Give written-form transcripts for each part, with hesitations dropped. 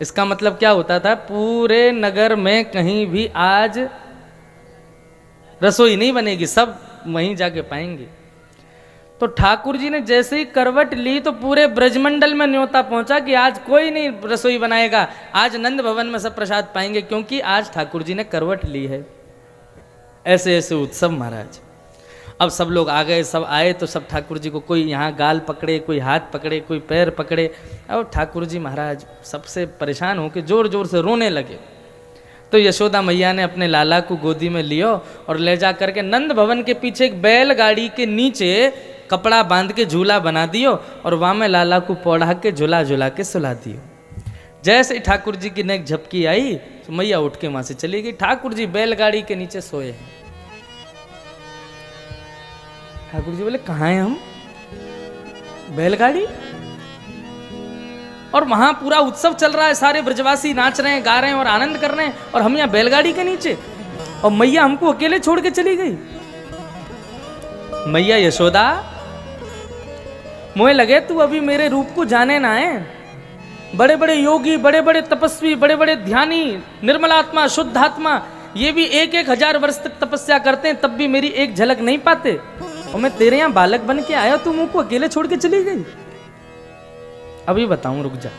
इसका मतलब क्या होता था, पूरे नगर में कहीं भी आज रसोई नहीं बनेगी, सब वहीं जाके पाएंगे। तो ठाकुर जी ने जैसे ही करवट ली तो पूरे ब्रजमंडल में न्योता पहुंचा कि आज कोई नहीं रसोई बनाएगा, आज नंद भवन में सब प्रसाद पाएंगे, क्योंकि आज ठाकुर जी ने करवट ली है। ऐसे ऐसे उत्सव महाराज। अब सब लोग आ गए, सब आए तो सब ठाकुर जी को कोई यहाँ गाल पकड़े, कोई हाथ पकड़े, कोई पैर पकड़े। और ठाकुर जी महाराज सबसे परेशान होकर जोर जोर से रोने लगे। तो यशोदा मैया ने अपने लाला को गोदी में लियो और ले जा करके नंद भवन के पीछे एक बैलगाड़ी के नीचे कपड़ा बांध के झूला बना दियो और वहाँ में लाला को पौढ़ा के झुला झुला के सुला दियो। जैसे ठाकुर जी की नेक झपकी आई तो मैया उठ के वहां से चली गई। ठाकुर जी बैलगाड़ी के नीचे सोए हैं। ठाकुर जी बोले कहाँ हैं हम? बैलगाड़ी। और वहां पूरा उत्सव चल रहा है, सारे ब्रजवासी नाच रहे हैं, गा रहे हैं और आनंद कर रहे हैं, और हम यहाँ बैलगाड़ी के नीचे, और मैया हमको अकेले छोड़ के चली गई। मैया यशोदा, मुझे लगे तू अभी मेरे रूप को जाने ना है। बड़े बड़े योगी, बड़े बड़े तपस्वी, बड़े बड़े ध्यानी, निर्मलात्मा, शुद्धात्मा, ये भी 1,000 वर्ष तक तपस्या करते हैं, तब भी मेरी एक झलक नहीं पाते, और मैं तेरे यहाँ बालक बन के आया, तू मुझको अकेले छोड़ के चली गई। अभी बताऊं, रुक जा।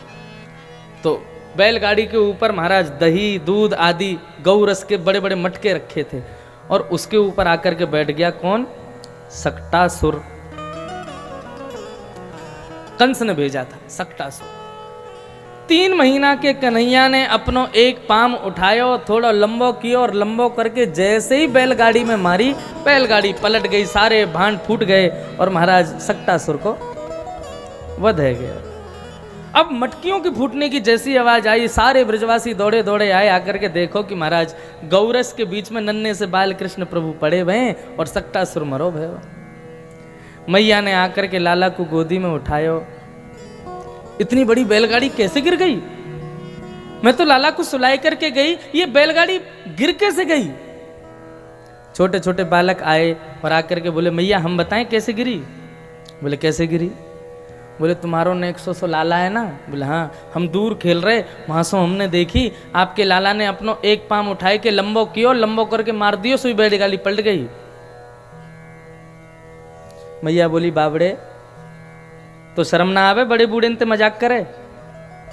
तो बैलगाड़ी के ऊपर महाराज दही, दूध आदि गौ रस के बड़े बड़े मटके रखे थे, और उसके ऊपर आकर के बैठ गया कौन? सक्टासुर। कंस ने भेजा था सक्टासुर। 3 महीना के कन्हैया ने अपनो एक पाम उठायो, थोड़ा लंबो कियो, और लंबो करके जैसे ही बैलगाड़ी में मारी, बैलगाड़ी पलट गई, सारे भांड फूट गए, और महाराज सक्टासुर को वध है गया। अब मटकियों की फूटने की जैसी आवाज आई, सारे ब्रजवासी दौड़े दौड़े आए, आकर के देखो कि महाराज गौरस के बीच में नन्हे से बाल कृष्ण प्रभु पड़े हुए हैं और सक्टासुर मरो भय। मैया ने आकर के लाला को गोदी में उठायो। इतनी बड़ी बैलगाड़ी कैसे गिर गई? मैं तो लाला को सुलाई करके गई, ये बैलगाड़ी गिर कैसे गई? छोटे छोटे बालक आए और आकर के बोले मैया हम बताएं कैसे गिरी? बोले कैसे गिरी? बोले तुम्हारो ने 100 लाला है ना? बोले हाँ। हम दूर खेल रहे, वहां से हमने देखी आपके लाला ने अपनो एक पाम उठाए के लंबो कियो, लंबो करके मार दियो, सुई बैलगाड़ी पलट गई। मैया बोली बाबड़े तो शर्म ना आवे, बड़े बूढ़े ने मजाक करे।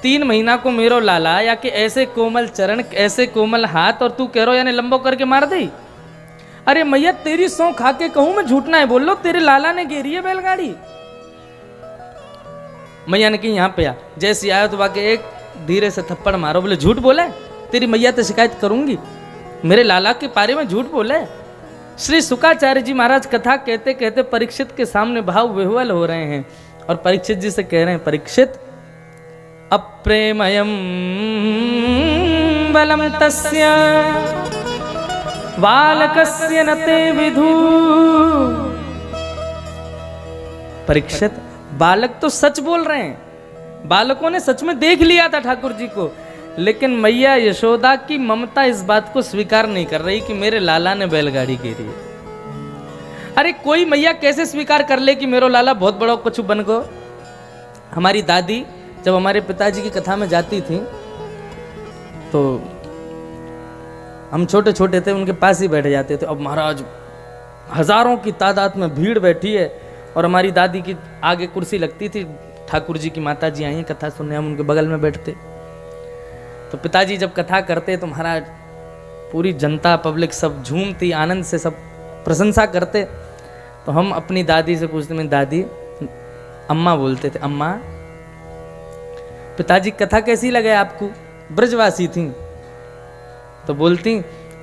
3 महीना को मेरो लाला या कि ऐसे कोमल चरण, ऐसे कोमल हाथ, और तू कह रहा यानी लंबो करके मार दी? अरे मैया तेरी सौ खा के कहूं मैं, झूठना है बोल लो, तेरे लाला ने घेरी है बैलगाड़ी। मैया ने कही यहाँ पे आ। जैसे आया तो वाके एक धीरे से थप्पड़ मारो। बोले झूठ बोले, तेरी मैया तो शिकायत करूंगी, मेरे लाला के पारे में झूठ बोले। श्री शुकाचार्य जी महाराज कथा कहते कहते परीक्षित के सामने भाव विह्वल हो रहे हैं, और परीक्षित जी से कह रहे हैं परीक्षित अप्रेमयम बलम तस्य बालकस्य नते विधु। परीक्षित बालक तो सच बोल रहे हैं, बालकों ने सच में देख लिया था ठाकुर जी को, लेकिन मैया यशोदा की ममता इस बात को स्वीकार नहीं कर रही कि मेरे लाला ने बैलगाड़ी घेरी है। अरे कोई मैया कैसे स्वीकार कर ले कि मेरो लाला बहुत बड़ा कुछ बन गो? हमारी दादी जब हमारे पिताजी की कथा में जाती थी तो हम छोटे छोटे थे, उनके पास ही बैठ जाते थे। अब महाराज हजारों की तादाद में भीड़ बैठी है, और हमारी दादी की आगे कुर्सी लगती थी, ठाकुर जी की माता जी आई हैं कथा सुनने, हम उनके बगल में बैठते। तो पिताजी जब कथा करते तो महाराज पूरी जनता पब्लिक सब झूमती, आनंद से सब प्रशंसा करते। तो हम अपनी दादी से पूछते, मैं दादी, अम्मा बोलते थे, अम्मा पिताजी कथा कैसी लगे आपको? ब्रजवासी थी तो बोलती,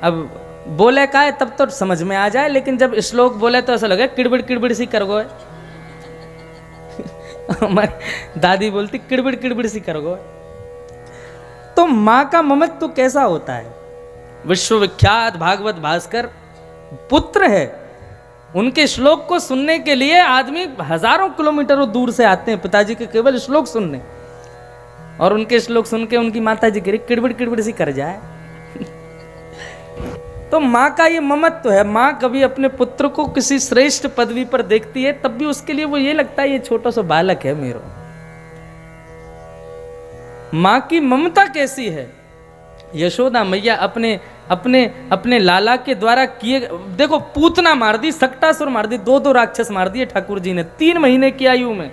अब बोले का है तब तो समझ में आ जाए, लेकिन जब श्लोक बोले तो ऐसा लगे किड़बिड़ किड़बिड़ सी कर गो। हमारी दादी बोलती किड़बिड़ किड़बिड़ सी कर गो। तो माँ का ममत्व तो कैसा होता है? विश्वविख्यात भागवत भास्कर पुत्र है, उनके श्लोक को सुनने के लिए आदमी हजारों किलोमीटरों दूर से आते हैं पिताजी के केवल श्लोक सुनने, और उनके श्लोक सुन के उनकी माता जी कह किड़बिड़ किड़बिड़ सी कर जाए। तो माँ का ये ममत्व है। माँ कभी अपने पुत्र को किसी श्रेष्ठ पदवी पर देखती है, तब भी उसके लिए वो ये लगता है ये छोटा सा बालक है मेरो। माँ की ममता कैसी है। यशोदा मैया अपने अपने अपने लाला के द्वारा किए, देखो पूतना मार दी, सक्टासुर मार दी, 2 राक्षस मार दिए ठाकुर जी ने 3 महीने की आयु में।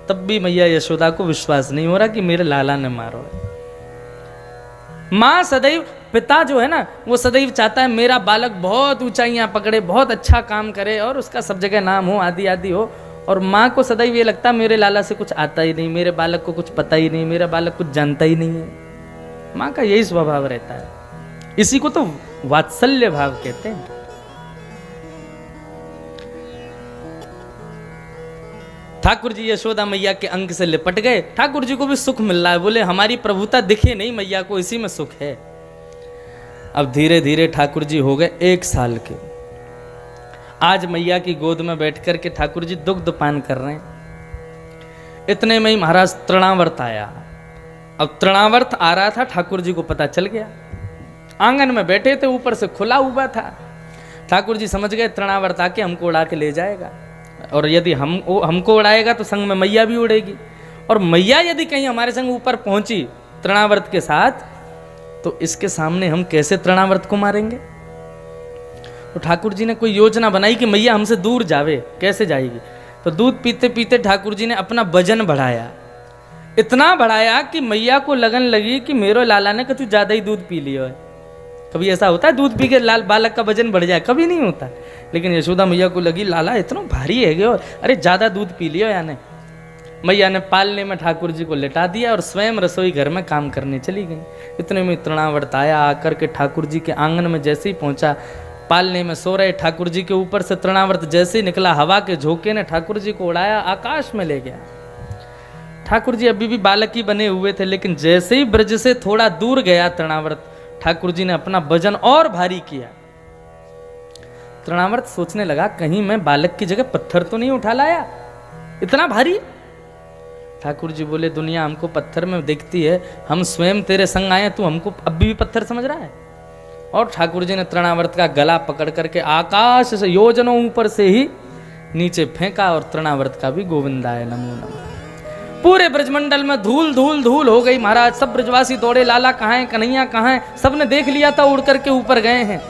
तब भी मैया यशोदा को विश्वास नहीं हो रहा कि मेरे लाला ने मारो है। माँ सदैव, पिता जो है ना वो सदैव चाहता है मेरा बालक बहुत ऊंचाइयां पकड़े, बहुत अच्छा काम करे और उसका सब जगह नाम हो, आदि आदि हो। और माँ को सदैव ये लगता है मेरे लाला से कुछ आता ही नहीं, मेरे बालक को कुछ पता ही नहीं, मेरा बालक कुछ जानता ही नहीं है। माँ का यही स्वभाव रहता है। इसी को तो वात्सल्य भाव कहते हैं। ठाकुर जी यशोदा मैया के अंग से लिपट गए। ठाकुर जी को भी सुख मिल रहा है, बोले हमारी प्रभुता दिखे नहीं मैया को, इसी में सुख है। अब धीरे धीरे ठाकुर जी हो गए 1 साल के। आज मैया की गोद में बैठ कर के ठाकुर जी दुग्ध पान कर रहे हैं। इतने में ही महाराज तृणावर्त आया। अब तृणावर्त आ रहा था, ठाकुर जी को पता चल गया। आंगन में बैठे थे, ऊपर से खुला हुआ था। ठाकुर जी समझ गए तृणावर्त आके हमको उड़ा के ले जाएगा, और यदि हमको उड़ाएगा तो संग में मैया भी उड़ेगी, और मैया यदि कहीं हमारे संग ऊपर पहुंची तृणावर्त के साथ तो इसके सामने हम कैसे तृणावर्त को मारेंगे। तो ठाकुर जी ने कोई योजना बनाई कि मैया हमसे दूर जावे। कैसे जाएगी? तो दूध पीते पीते ठाकुर जी ने अपना वजन बढ़ाया, इतना बढ़ाया कि मैया को लगन लगी कि मेरे लाला ने कुछ ज्यादा ही दूध पी लिया है। कभी ऐसा होता है दूध पी के लाल बालक का वजन बढ़ जाए? कभी नहीं होता। लेकिन यशोदा मैया को लगी लाला इतना भारी है गयो, अरे ज्यादा दूध पी लिया यानी। मैया ने पालने में ठाकुर जी को लेटा दिया और स्वयं रसोई घर में काम करने चली गई। इतने में तृणावर्त आया, आकर के ठाकुर जी के आंगन में जैसे ही पहुंचा, पालने में सो रहे ठाकुर जी के ऊपर से तृणावर्त जैसे ही निकला, हवा के झोंके ने ठाकुर जी को उड़ाया, आकाश में ले गया। ठाकुर जी अभी भी बालक ही बने हुए थे, लेकिन जैसे ही ब्रज से थोड़ा दूर गया तृणावर्त, ठाकुर जी ने अपना वजन और भारी किया। तृणावर्त सोचने लगा कहीं मैं बालक की जगह पत्थर तो नहीं उठा लाया, इतना भारी। ठाकुर जी बोले दुनिया हमको पत्थर में देखती है, हम स्वयं तेरे संग आए, तू हमको अभी भी पत्थर समझ रहा है। और ठाकुर जी ने तृणावर्त का गला पकड़ करके आकाश से योजनों ऊपर से ही नीचे फेंका, और तृणावर्त का भी गोविंदाय नमो नमः। पूरे ब्रजमंडल में धूल धूल धूल हो गई महाराज। सब ब्रजवासी दौड़े, लाला कहाँ है, कन्हैया कहाँ है, सबने देख लिया था, उड़ करके ऊपर गए हैं।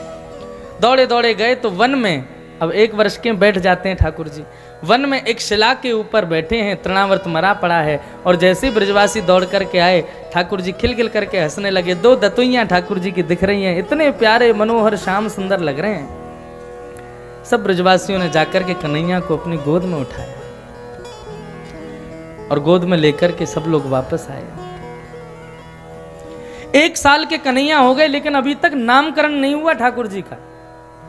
दौड़े दौड़े गए तो वन में, अब 1 वर्ष के बैठ जाते हैं ठाकुर जी, वन में एक शिला के ऊपर बैठे हैं, तृणावर्त मरा पड़ा है। और जैसे ही ब्रजवासी दौड़ करके आए, ठाकुर जी खिलखिल करके हंसने लगे। 2 दतुइयां ठाकुर जी की दिख रही हैं, इतने प्यारे मनोहर श्याम सुंदर लग रहे हैं। सब ब्रजवासियों ने जाकर के कन्हैया को अपनी गोद में उठाया और गोद में लेकर के सब लोग वापस आए। 1 साल के कन्हैया हो गए, लेकिन अभी तक नामकरण नहीं हुआ ठाकुर जी का,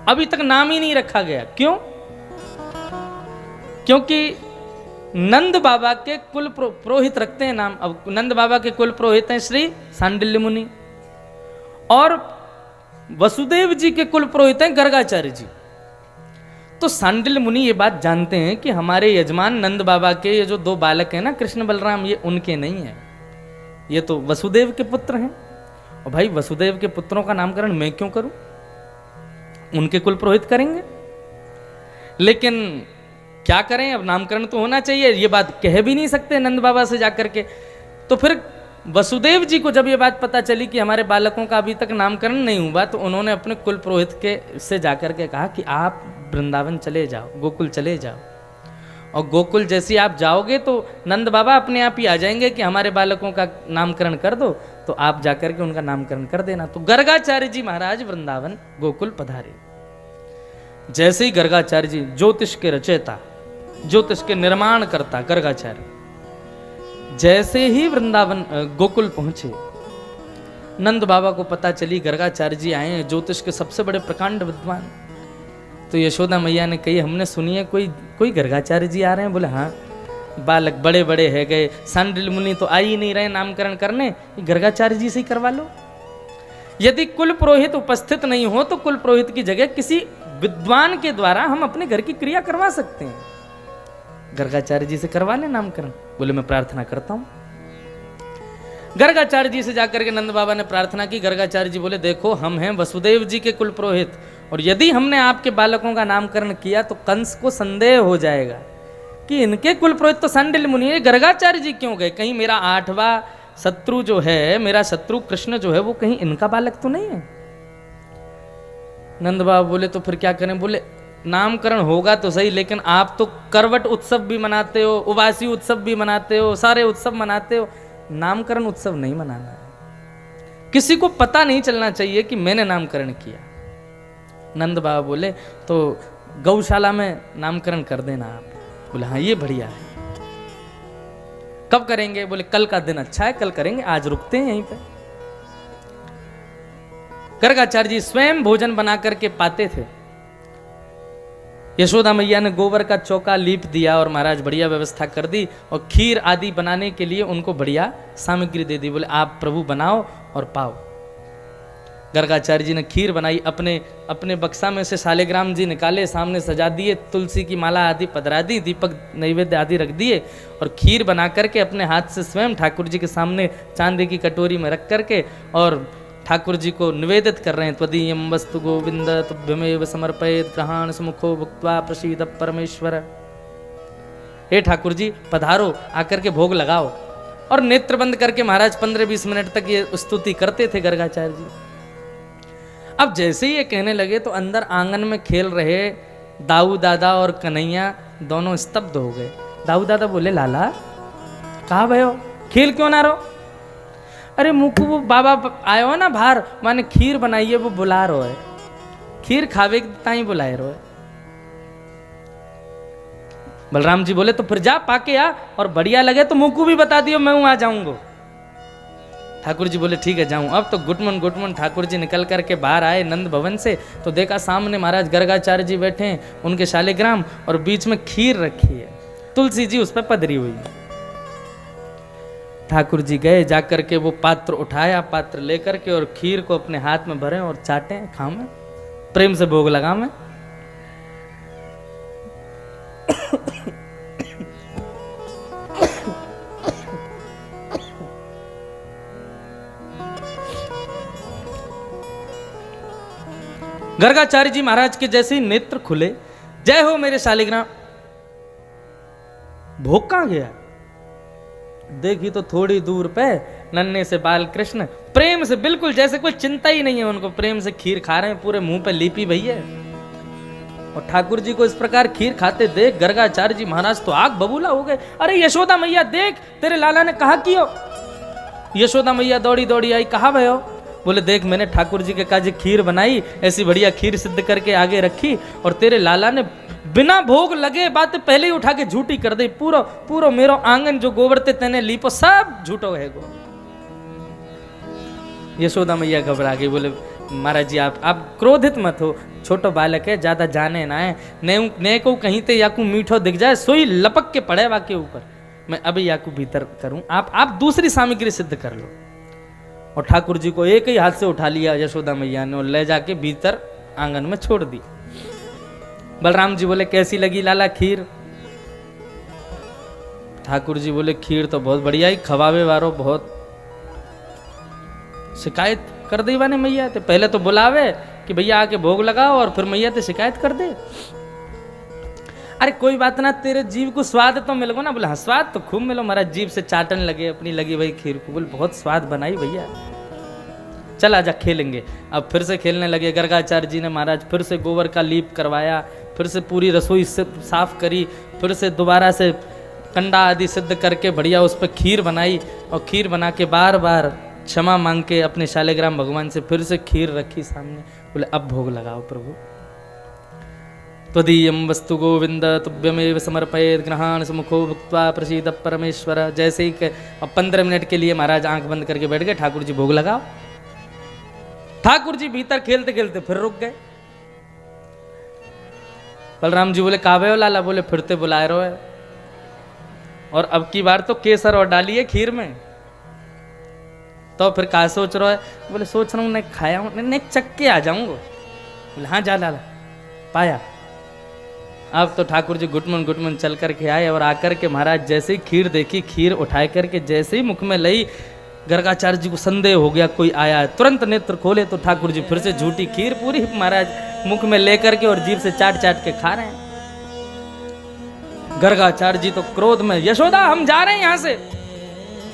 अभी तक नाम ही नहीं रखा गया। क्यों? क्योंकि नंद बाबा के कुल पुरोहित रखते हैं नाम। अब नंद बाबा के कुल पुरोहित हैं श्री सांडिल्य मुनि, और वसुदेव जी के कुल पुरोहित हैं गर्गाचार्य जी। तो सांडिल्य मुनि ये बात जानते हैं कि हमारे यजमान नंद बाबा के ये जो 2 बालक हैं ना, कृष्ण बलराम, ये उनके नहीं है, ये तो वसुदेव के पुत्र हैं। और भाई वसुदेव के पुत्रों का नामकरण मैं क्यों करूं, उनके कुल पुरोहित करेंगे। लेकिन क्या करें, अब नामकरण तो होना चाहिए, ये बात कह भी नहीं सकते नंद बाबा से जाकर के। तो फिर वसुदेव जी को जब ये बात पता चली कि हमारे बालकों का अभी तक नामकरण नहीं हुआ, तो उन्होंने अपने कुल पुरोहित के से जाकर के कहा कि आप वृंदावन चले जाओ, गोकुल चले जाओ। और गोकुल जैसे आप जाओगे तो नंद बाबा अपने आप ही आ जाएंगे कि हमारे बालकों का नामकरण कर दो, तो आप जाकर के उनका नामकरण कर देना। तो गर्गाचार्य जी महाराज वृंदावन गोकुल पधारे। जैसे ही गर्गाचार्य जी, ज्योतिष के रचयिता, ज्योतिष के निर्माण करता गर्गाचार्य, जैसे ही वृंदावन गोकुल पहुंचे, नंद बाबा को पता चली गर्गाचार्य जी आए हैं, ज्योतिष के सबसे बड़े प्रकांड विद्वान। तो यशोदा मैया ने कही हमने सुनी है कोई गर्गाचार्य जी आ रहे हैं। बोले हाँ, बालक बड़े बड़े है गए, सांडिल्य मुनि तो आ ही नहीं रहे नामकरण करने, गर्गाचार्य जी से ही करवा लो। यदि कुल पुरोहित उपस्थित नहीं हो तो कुल पुरोहित की जगह किसी विद्वान के द्वारा हम अपने घर की क्रिया करवा सकते हैं, गर्गाचार्य जी से करवा ले नामकरण। बोले मैं प्रार्थना करता हूं। गर्गाचार्य जी से जाकर के नंद बाबा ने प्रार्थना की। गर्गाचार्य जी बोले देखो हम हैं वसुदेव जी के कुल पुरोहित, और यदि हमने आपके बालकों का नामकरण किया तो कंस को संदेह हो जाएगा कि इनके कुल पुरोहित तो सांडिल्य मुनि है, गर्गाचार्य जी क्यों गए, कहीं मेरा 8वां शत्रु जो है, मेरा शत्रु कृष्ण जो है वो कहीं इनका बालक तो नहीं है? नंद बाबा बोले तो फिर क्या करें? बोले नामकरण होगा तो सही, लेकिन आप तो करवट उत्सव भी मनाते हो, उबासी उत्सव भी मनाते हो, सारे उत्सव मनाते हो, नामकरण उत्सव नहीं मनाना है। किसी को पता नहीं चलना चाहिए कि मैंने नामकरण किया। नंद बाबा बोले तो गौशाला में नामकरण कर देना आप। बोले हाँ ये बढ़िया है। कब करेंगे? बोले कल का दिन अच्छा है, कल करेंगे, आज रुकते हैं यहीं पे। गर्गाचार्य जी स्वयं भोजन बना करके पाते थे। यशोदा मैया ने गोबर का चौका लीप दिया और महाराज बढ़िया व्यवस्था कर दी और खीर आदि बनाने के लिए उनको बढ़िया सामग्री दे दी। बोले आप प्रभु बनाओ और पाओ। गर्गाचार्य जी ने खीर बनाई, अपने अपने बक्सा में से शालिग्राम जी निकाले, सामने सजा दिए, तुलसी की माला आदि पधरा दी, दीपक नैवेद्य आदि रख दिए और खीर बना करके अपने हाथ से स्वयं ठाकुर जी के सामने चांदी की कटोरी में रख करके और ठाकुर जी को निवेदित कर रहे हैं। त्वदीयं वस्तु गोविंद तुभ्यमेव समर्पयेत् ग्रहाण सुमुखो भुक्त्वा प्रसीद परमेश्वर। हे ठाकुर जी पधारो, आकर के भोग लगाओ। और नेत्र बंद करके महाराज 15-20 मिनट तक ये स्तुति करते थे गर्गाचार्य जी। अब जैसे ही ये कहने लगे तो अंदर आंगन में खेल रहे दाऊ दादा और कन्हैया दोनों स्तब्ध हो गए। दाऊ दादा बोले लाला कहाँ भयो, खेल क्यों ना रहो? अरे मुकु वो बाबा आयो हो ना बाहर, माने खीर बनाई है, वो बुला रो है, खीर खावे ताई बुलाए रो है। बलराम जी बोले तो फिर जा पाके आ, और बढ़िया लगे तो मुकु भी बता दियो, मैं आ जाऊंगा। ठाकुर जी बोले ठीक है जाऊं। अब तो गुटमन ठाकुर जी निकल करके बाहर आए नंद भवन से, तो देखा सामने महाराज गर्गाचार्य जी बैठे हैं, उनके शालिग्राम और बीच में खीर रखी है, तुलसी जी उस पर पधरी हुई है। ठाकुर जी गए, जाकर के वो पात्र उठाया, पात्र लेकर के और खीर को अपने हाथ में भरे और चाटे खावे, प्रेम से भोग लगावे। गर्गाचार्य जी महाराज के जैसे ही नेत्र खुले, जय हो मेरे शालिग्राम। भोग कहां गया? देखी तो थोड़ी दूर पे नन्हे से बाल कृष्ण प्रेम से, बिल्कुल जैसे कोई चिंता ही नहीं है उनको, प्रेम से खीर खा रहे हैं, पूरे मुंह पे लीपी भैया। और ठाकुर जी को इस प्रकार खीर खाते देख गर्गाचार्य जी महाराज तो आग बबूला हो गए। अरे यशोदा मैया देख, तेरे लाला ने कहा कियो। यशोदा मैया दौड़ी दौड़ी आई, कहा भयो? बोले देख मैंने ठाकुर जी के काज खीर बनाई, ऐसी बढ़िया खीर सिद्ध करके आगे रखी, और तेरे लाला ने बिना भोग लगे बात पहले ही उठा के झूठी कर दी। पूरा पूरा मेरो आंगन जो गोबर ते तेने लीपो सब झूठो है गो। यशोदा मैया घबरा गई, बोले महाराज जी आप क्रोधित मत हो, छोटो बालक है, ज्यादा जाने ना है, ने को कहीं ते याकू मीठो दिख जाए सोई लपक के पड़े वाके ऊपर, मैं अभी याकू भीतर करूं, आप दूसरी सामग्री सिद्ध कर लो। और ठाकुर जी को एक ही हाथ से उठा लिया यशोदा मैया ने और ले जाके भीतर आंगन में छोड़ दी। बलराम जी बोले कैसी लगी लाला खीर? ठाकुर जी बोले खीर तो बहुत बढ़िया ही, खवावे वारो बहुत शिकायत कर दी बाने मैया ते, पहले तो बुलावे कि भैया आके भोग लगाओ और फिर मैया ते शिकायत कर दे। अरे कोई बात ना, तेरे जीव को स्वाद तो मिल गो ना। बोले हाँ स्वाद तो खूब मिलो, महाराज जीव से चाटन लगे, अपनी लगी भाई खीर को, बोले बहुत स्वाद बनाई भैया, चल आजा खेलेंगे। अब फिर से खेलने लगे। गर्गाचार्य जी ने महाराज फिर से गोबर का लीप करवाया, फिर से पूरी रसोई से साफ करी, फिर से दोबारा से कंडा आदि सिद्ध करके बढ़िया उस पर खीर बनाई, और खीर बना के बार बार क्षमा मांग के अपने शालिग्राम भगवान से फिर से खीर रखी सामने। बोले अब भोग लगाओ प्रभु। त्वदीयं वस्तु गोविंद तुभ्यमेव समर्पयेत् ग्रहाण सुमुखो भुक्त्वा प्रसीद परमेश्वर। जैसे ही 15 मिनट के लिए महाराज आंख बंद करके बैठ गए, ठाकुर जी भोग लगाओ। ठाकुर जी भीतर खेलते खेलते फिर रुक गए। बलराम जी बोले कावे हो लाला? बोले फिरते बुलाए रहो है, और अब की बार तो केसर और डाली है खीर में। तो फिर कहा सोच रहा है? बोले सोच रहा हूँ नहीं खाया हूँ, नहीं चक के आ जाऊंगा। बोले हाँ जा लाला, पाया। अब तो ठाकुर जी गुटमन चल करके आए, और आकर के महाराज जैसे ही खीर देखी, खीर उठाए करके जैसे ही मुख में लई, गर्गाचार्य जी को संदेह हो गया कोई आया है। तुरंत नेत्र खोले तो ठाकुर जी फिर से झूठी खीर पूरी महाराज मुख में लेकर के और जीभ से चाट चाट के खा रहे हैं। गर्गाचार्य जी तो क्रोध में, यशोदा हम जा रहे हैं यहां से।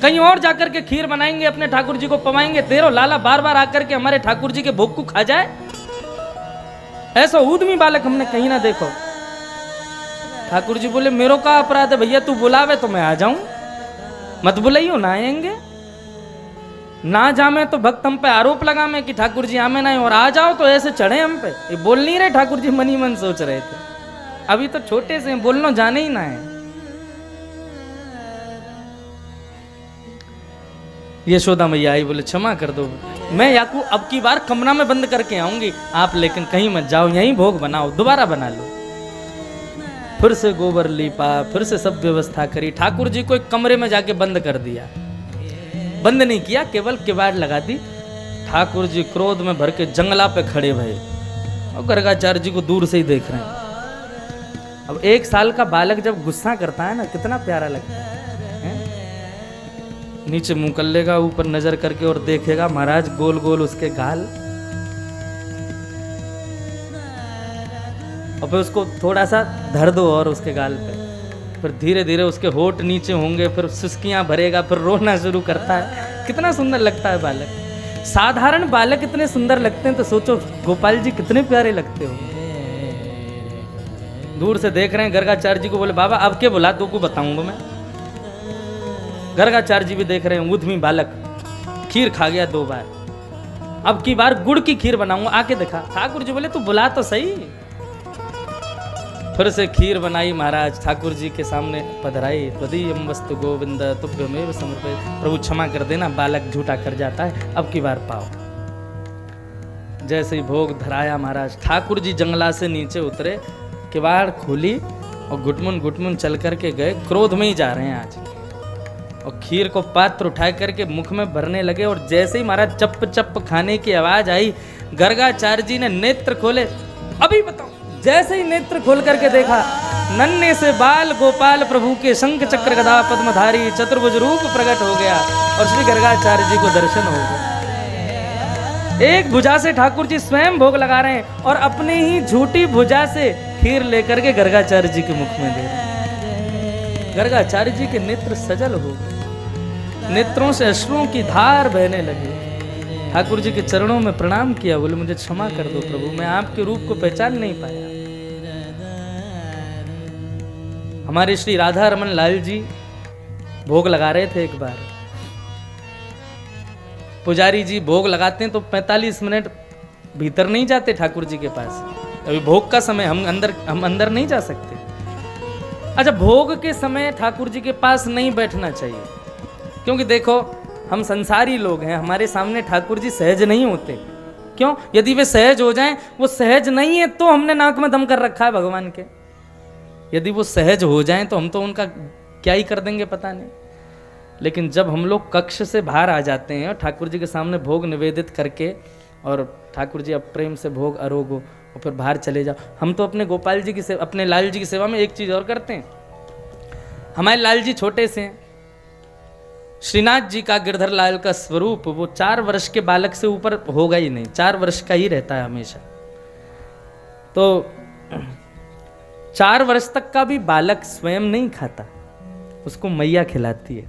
कहीं और जाकर के खीर बनाएंगे, अपने ठाकुर जी को पवाएंगे, तेरो लाला बार बार आकर के हमारे ठाकुर जी के भोग को खा जाए? ऐसा उद्यमी बालक हमने कहीं ना देखो। ठाकुर जी बोले मेरो का अपराध है भैया, तू बुलावे तो मैं आ जाऊं, मत बुलाइयो ना आएंगे। ना जामे तो भक्त हम पे आरोप लगामे कि ठाकुर जी आमे ना, और आ जाओ तो ऐसे चढ़े हम पे। ये बोल नहीं रहे, ठाकुर जी मन ही मन सोच रहे थे, अभी तो छोटे से बोलना जाने ही ना है। यशोदा मैया आई, बोले क्षमा कर दो, मैं याकू अब की बार कमरा में बंद करके आऊंगी, आप लेकिन कहीं मत जाओ, यहीं भोग बनाओ, दोबारा बना लो। फिर से गोबर लीपा, फिर से सब व्यवस्था करी, ठाकुर जी को एक कमरे में जाके बंद कर दिया। बंद नहीं किया, केवल किवाड़ लगा दी। ठाकुर जी क्रोध में भर के जंगला पे खड़े भये और गर्गाचार्य जी को दूर से ही देख रहे हैं। अब 1 साल का बालक जब गुस्सा करता है ना, कितना प्यारा लगता है। नीचे मुंह कर लेगा, ऊपर नजर करके और देखेगा महाराज गोल गोल उसके गाल, और फिर उसको थोड़ा सा धर दो और उसके गाल पे, फिर धीरे धीरे उसके होठ नीचे होंगे, फिर सुस्कियां भरेगा, फिर रोना शुरू करता है। कितना सुंदर लगता है बालक। साधारण बालक इतने सुंदर लगते हैं तो सोचो गोपाल जी कितने प्यारे लगते हो। दूर से देख रहे हैं गर्गाचार्य जी को, बोले बाबा अब के बुला, तो को बताऊंगा मैं। गर्गाचार्य जी भी देख रहे हैं, उद्यमी बालक खीर खा गया 2 बार, अब की बार गुड़ की खीर बनाऊंगा, आके देखा। ठाकुर जी बोले तू बुला तो सही। फिर से खीर बनाई, महाराज ठाकुर जी के सामने पधराई। त्वदीयं वस्तु गोविंद तुभ्यमेव समर्पये, प्रभु क्षमा कर देना, बालक झूठा कर जाता है, अब की बार पाओ। जैसे ही भोग धराया महाराज, ठाकुर जी जंगला से नीचे उतरे, किवाड़ खोली और घुटमुन घुटमुन चल करके गए। क्रोध में ही जा रहे हैं आज, और खीर को पात्र उठा करके मुख में भरने लगे। और जैसे ही महाराज चप चप खाने की आवाज आई, गर्गाचार्य जी ने नेत्र खोले। अभी बताओ, जैसे ही नेत्र खोल करके देखा, नन्हे से बाल गोपाल प्रभु के शंख चक्र गदा पद्मधारी चतुर्भुज रूप प्रकट हो गया, और श्री गर्गाचार्य जी को दर्शन हो गया। एक भुजा से ठाकुर जी स्वयं भोग लगा रहे हैं, और अपने ही झूठी भुजा से खीर लेकर के गर्गाचार्य जी के मुख में दे रहे हैं। गर्गाचार्य जी के नेत्र सजल हो गए, नेत्रों से अश्रुओं की धार बहने लगी। ठाकुर जी के चरणों में प्रणाम किया, बोले मुझे क्षमा कर दो प्रभु, मैं आपके रूप को पहचान नहीं पाया। हमारे श्री राधा रमन लाल जी भोग लगा रहे थे। एक बार पुजारी जी भोग लगाते हैं तो 45 मिनट भीतर नहीं जाते ठाकुर जी के पास, अभी भोग का समय, हम अंदर नहीं जा सकते। अच्छा, भोग के समय ठाकुर जी के पास नहीं बैठना चाहिए, क्योंकि देखो हम संसारी लोग हैं, हमारे सामने ठाकुर जी सहज नहीं होते। क्यों? यदि वे सहज हो जाएं, वो सहज नहीं है तो हमने नाक में दम कर रखा है भगवान के। यदि वो सहज हो जाएं तो हम तो उनका क्या ही कर देंगे पता नहीं। लेकिन जब हम लोग कक्ष से बाहर आ जाते हैं और ठाकुर जी के सामने भोग निवेदित करके, और ठाकुर जी अब प्रेम से भोग अरोगो और फिर बाहर चले जाओ, हम तो अपने गोपाल जी की सेवा, अपने लाल जी की सेवा में एक चीज और करते हैं। हमारे लाल जी छोटे से हैं, श्रीनाथ जी का गिरधर लाल का स्वरूप वो 4 वर्ष के बालक से ऊपर होगा ही नहीं, 4 वर्ष का ही रहता है हमेशा। तो 4 वर्ष तक का भी बालक स्वयं नहीं खाता, उसको मैया खिलाती है।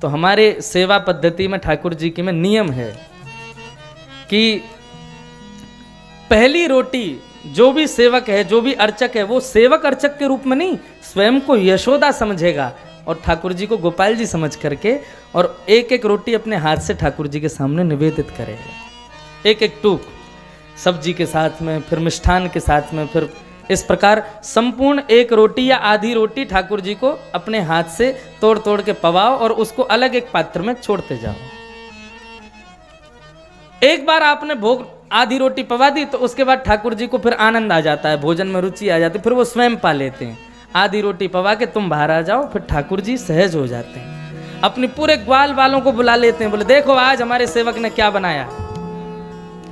तो हमारे सेवा पद्धति में ठाकुर जी की में नियम है कि पहली रोटी जो भी सेवक है, जो भी अर्चक है, वो सेवक अर्चक के रूप में नहीं, स्वयं को यशोदा समझेगा और ठाकुर जी को गोपाल जी समझ करके, और एक एक रोटी अपने हाथ से ठाकुर जी के सामने निवेदित करेगा। एक एक टूक सब्जी के साथ में, फिर मिष्ठान के साथ में, फिर इस प्रकार संपूर्ण एक रोटी या आधी रोटी ठाकुर जी को अपने हाथ से तोड़ तोड़ के पवाओ और उसको अलग एक पात्र में छोड़ते जाओ। एक बार आपने भोग आधी रोटी पवा दी तो उसके बाद ठाकुर जी को फिर आनंद आ जाता है, भोजन में रुचि आ जाती है, फिर वो स्वयं पा लेते हैं। आधी रोटी पवा के तुम बाहर आ जाओ, फिर ठाकुर जी सहज हो जाते हैं। अपने पूरे ग्वाल वालों को बुला लेते हैं, बोले देखो आज हमारे सेवक ने क्या बनाया।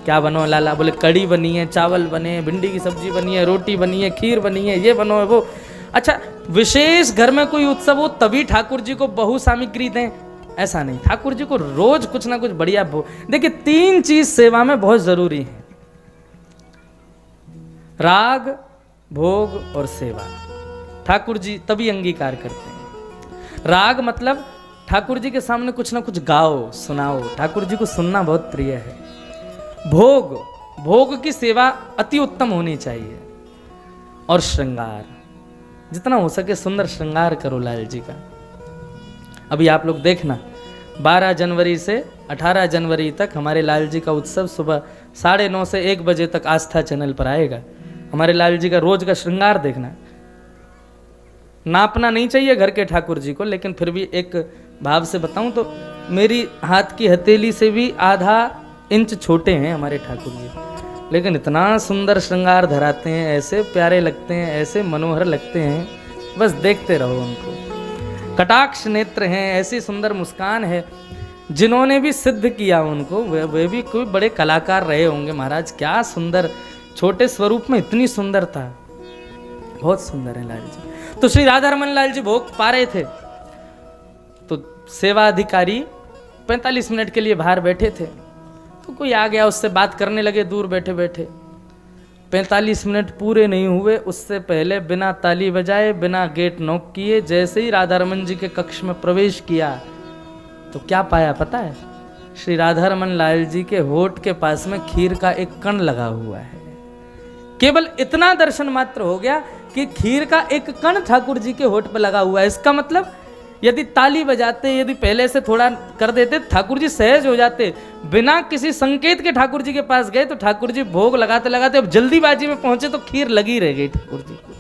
क्या बनो लाला? बोले कड़ी बनी है, चावल बने, भिंडी की सब्जी बनी है, रोटी बनी है, खीर बनी है, ये बनो है वो। अच्छा, विशेष घर में कोई उत्सव हो तभी ठाकुर जी को बहु सामग्री दें, ऐसा नहीं। ठाकुर जी को रोज कुछ ना कुछ बढ़िया भोग। देखिए 3 चीज सेवा में बहुत जरूरी है, राग, भोग और सेवा। ठाकुर जी तभी अंगीकार करते हैं। राग मतलब ठाकुर जी के सामने कुछ ना कुछ गाओ, सुनाओ। ठाकुर जी को सुनना बहुत प्रिय है। भोग, भोग की सेवा अति उत्तम होनी चाहिए। और श्रृंगार, जितना हो सके सुंदर श्रृंगार करो लाल जी का। अभी आप लोग देखना 12 जनवरी से 18 जनवरी तक हमारे लाल जी का उत्सव सुबह 9:30 से 1 बजे तक आस्था चैनल पर आएगा। हमारे लाल जी का रोज का श्रृंगार देखना। नापना नहीं चाहिए घर के ठाकुर जी को, लेकिन फिर भी एक भाव से बताऊं तो मेरी हाथ की हथेली से भी आधा इंच छोटे हैं हमारे ठाकुर जी, लेकिन इतना सुंदर श्रृंगार धराते हैं, ऐसे प्यारे लगते हैं, ऐसे मनोहर लगते हैं, बस देखते रहो उनको। कटाक्ष नेत्र हैं, ऐसी सुंदर मुस्कान है। जिन्होंने भी सिद्ध किया उनको, वे भी कोई बड़े कलाकार रहे होंगे महाराज। क्या सुंदर, छोटे स्वरूप में इतनी सुंदरता, बहुत सुंदर है लाल जी। तो श्री राधा रमन लाल जी भोग पा रहे थे, तो सेवा अधिकारी 45 मिनट के लिए बाहर बैठे थे। तो कोई आ गया, उससे बात करने लगे दूर बैठे बैठे। 45 मिनट पूरे नहीं हुए, उससे पहले बिना ताली बजाए, बिना गेट नॉक किए, जैसे ही राधा रमन जी के कक्ष में प्रवेश किया तो क्या पाया पता है? श्री राधा रमन लाल जी के होठ के पास में खीर का एक कण लगा हुआ है। केवल इतना दर्शन मात्र हो गया कि खीर का एक कण ठाकुर जी के होठ पर लगा हुआ है। इसका मतलब यदि ताली बजाते, यदि पहले से थोड़ा कर देते, ठाकुर जी सहज हो जाते। बिना किसी संकेत के ठाकुर जी के पास गए तो ठाकुर जी भोग लगाते लगाते अब जल्दीबाजी में पहुंचे तो खीर लगी रह गई ठाकुर जी को।